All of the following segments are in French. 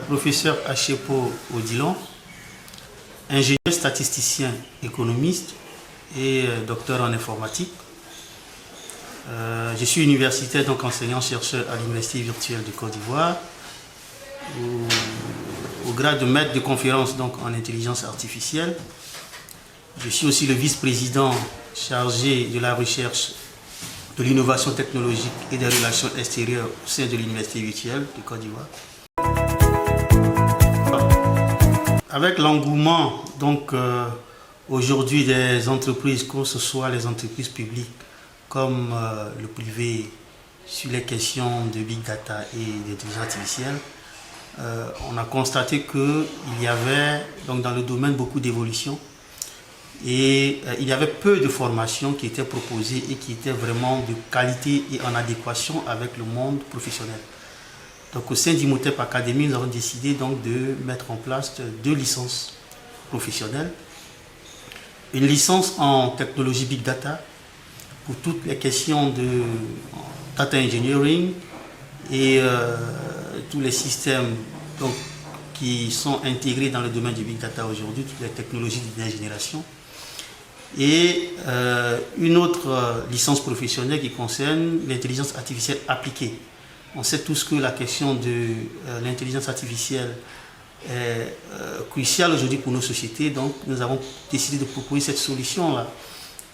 professeur Achepo Odilon, ingénieur statisticien économiste et docteur en informatique. Je suis universitaire, donc enseignant-chercheur à l'Université virtuelle de Côte d'Ivoire, au grade de maître de conférence donc, en intelligence artificielle. Je suis aussi le vice-président chargé de la recherche, de l'innovation technologique et des relations extérieures au sein de l'Université virtuelle de Côte d'Ivoire. Avec l'engouement donc aujourd'hui des entreprises, que ce soit les entreprises publiques comme le privé, sur les questions de big data et d'intelligence artificielle, on a constaté qu'il y avait donc dans le domaine beaucoup d'évolution et il y avait peu de formations qui étaient proposées et qui étaient vraiment de qualité et en adéquation avec le monde professionnel. Donc au sein d'Imhotep Academy, nous avons décidé donc de mettre en place 2 licences professionnelles. Une licence en technologie Big Data pour toutes les questions de data engineering et tous les systèmes donc, qui sont intégrés dans le domaine du Big Data aujourd'hui, toutes les technologies de dernière génération. Et une autre licence professionnelle qui concerne l'intelligence artificielle appliquée. On sait tous que la question de l'intelligence artificielle est cruciale aujourd'hui pour nos sociétés, donc nous avons décidé de proposer cette solution-là,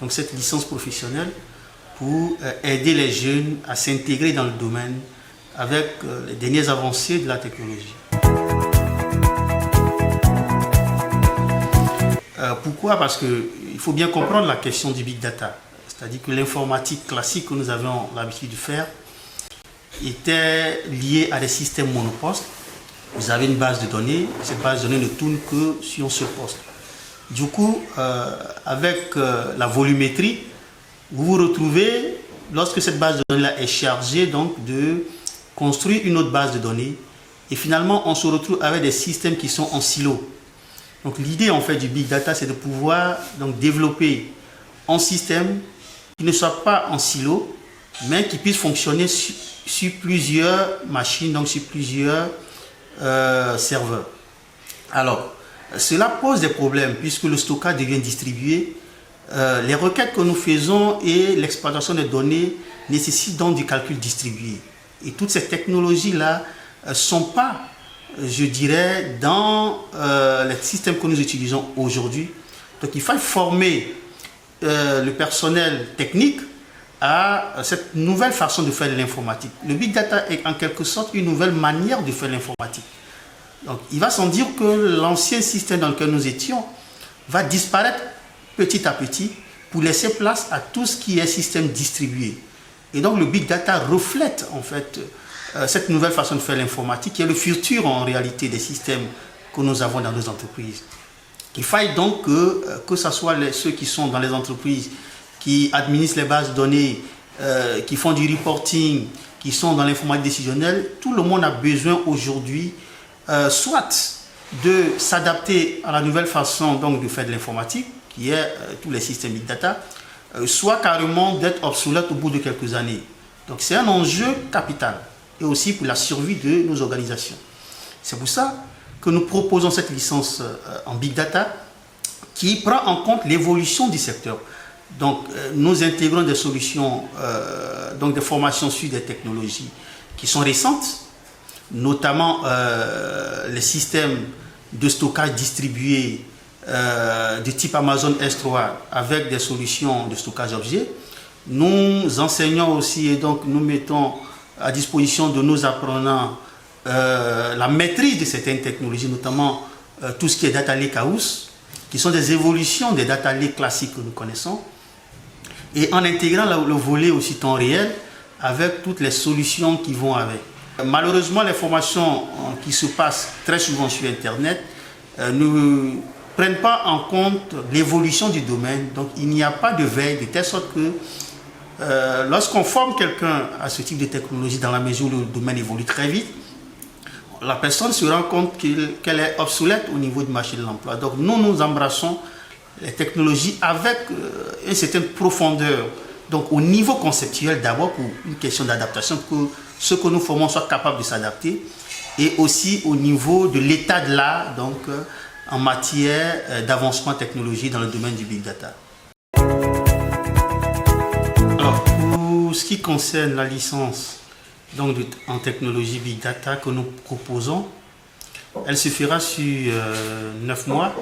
donc cette licence professionnelle pour aider les jeunes à s'intégrer dans le domaine avec les dernières avancées de la technologie. Pourquoi? Parce qu'il faut bien comprendre la question du big data, c'est-à-dire que l'informatique classique que nous avions l'habitude de faire était liée à des systèmes monopostes. Vous avez une base de données, cette base de données ne tourne que sur un seul poste. Du coup, avec la volumétrie, vous vous retrouvez, lorsque cette base de données-là est chargée, donc de construire une autre base de données. Et finalement, on se retrouve avec des systèmes qui sont en silo. Donc l'idée en fait du big data, c'est de pouvoir donc, développer un système qui ne soit pas en silo, mais qui puisse fonctionner sur plusieurs machines, donc sur plusieurs serveurs. Alors, cela pose des problèmes puisque le stockage devient distribué. Les requêtes que nous faisons et l'exploitation des données nécessitent donc du calcul distribué. Et toutes ces technologies-là ne sont pas, je dirais, dans les systèmes que nous utilisons aujourd'hui. Donc il faut former le personnel technique à cette nouvelle façon de faire de l'informatique. Le big data est en quelque sorte une nouvelle manière de faire l'informatique. Donc il va sans dire que l'ancien système dans lequel nous étions va disparaître petit à petit pour laisser place à tout ce qui est système distribué. Et donc le big data reflète en fait cette nouvelle façon de faire l'informatique qui est le futur en réalité des systèmes que nous avons dans nos entreprises. Il faille donc que ce soit ceux qui sont dans les entreprises qui administrent les bases de données, qui font du reporting, qui sont dans l'informatique décisionnelle, tout le monde a besoin aujourd'hui soit de s'adapter à la nouvelle façon donc, de faire de l'informatique, qui est tous les systèmes big data, soit carrément d'être obsolète au bout de quelques années. Donc c'est un enjeu capital et aussi pour la survie de nos organisations. C'est pour ça que nous proposons cette licence en big data qui prend en compte l'évolution du secteur. Donc nous intégrons des solutions, donc des formations sur des technologies qui sont récentes, notamment les systèmes de stockage distribués de type Amazon S3 avec des solutions de stockage objet. Nous enseignons aussi et donc nous mettons à disposition de nos apprenants la maîtrise de certaines technologies, notamment tout ce qui est data lake house, qui sont des évolutions des data lake classiques que nous connaissons, et en intégrant le volet aussi temps réel avec toutes les solutions qui vont avec. Malheureusement, les formations qui se passent très souvent sur Internet ne prennent pas en compte l'évolution du domaine, donc il n'y a pas de veille, de telle sorte que lorsqu'on forme quelqu'un à ce type de technologie dans la mesure où le domaine évolue très vite, la personne se rend compte qu'elle est obsolète au niveau du marché de l'emploi. Donc nous embrassons les technologies avec une certaine profondeur, donc au niveau conceptuel d'abord pour une question d'adaptation, que ceux que nous formons soient capables de s'adapter, et aussi au niveau de l'état de l'art, donc en matière d'avancement technologique dans le domaine du Big Data. Alors, pour ce qui concerne la licence donc, en technologie Big Data que nous proposons, elle se fera sur 9 mois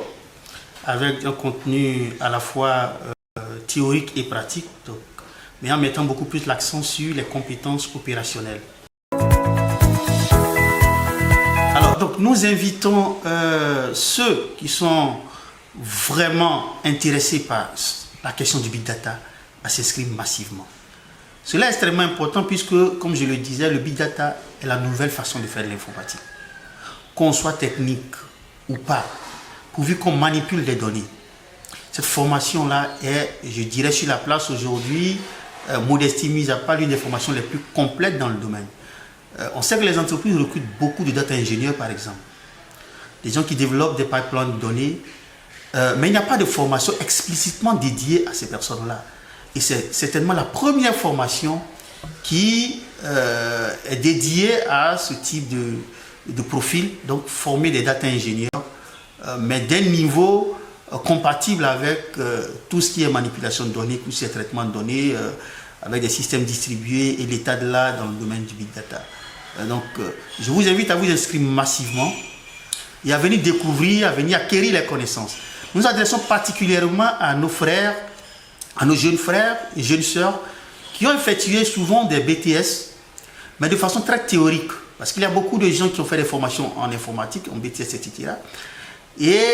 avec un contenu à la fois théorique et pratique, donc, mais en mettant beaucoup plus l'accent sur les compétences opérationnelles. Alors, donc, nous invitons ceux qui sont vraiment intéressés par la question du Big Data à s'inscrire massivement. Cela est extrêmement important puisque, comme je le disais, le Big Data est la nouvelle façon de faire de l'informatique. Qu'on soit technique ou pas, pourvu qu'on manipule des données. Cette formation-là est, je dirais, sur la place aujourd'hui, modestie mise à part, l'une des formations les plus complètes dans le domaine. On sait que les entreprises recrutent beaucoup de data ingénieurs, par exemple. Des gens qui développent des pipelines de données, mais il n'y a pas de formation explicitement dédiée à ces personnes-là. Et c'est certainement la première formation qui est dédiée à ce type de profil, donc former des data ingénieurs, mais d'un niveau compatible avec tout ce qui est manipulation de données, tout ce qui est traitement de données, avec des systèmes distribués et l'état de l'art dans le domaine du Big Data. Donc, je vous invite à vous inscrire massivement et à venir découvrir, à venir acquérir les connaissances. Nous nous adressons particulièrement à nos frères, à nos jeunes frères et jeunes sœurs qui ont effectué souvent des BTS, mais de façon très théorique. Parce qu'il y a beaucoup de gens qui ont fait des formations en informatique, en BTS, etc. et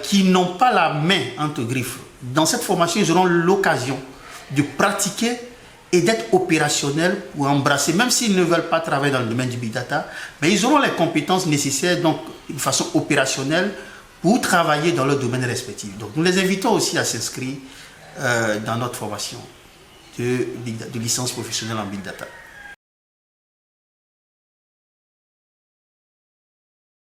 qui n'ont pas la main entre griffes. Dans cette formation, ils auront l'occasion de pratiquer et d'être opérationnels pour embrasser, même s'ils ne veulent pas travailler dans le domaine du Big Data, mais ils auront les compétences nécessaires, donc de façon opérationnelle, pour travailler dans leur domaine respectif. Donc nous les invitons aussi à s'inscrire dans notre formation de licence professionnelle en Big Data.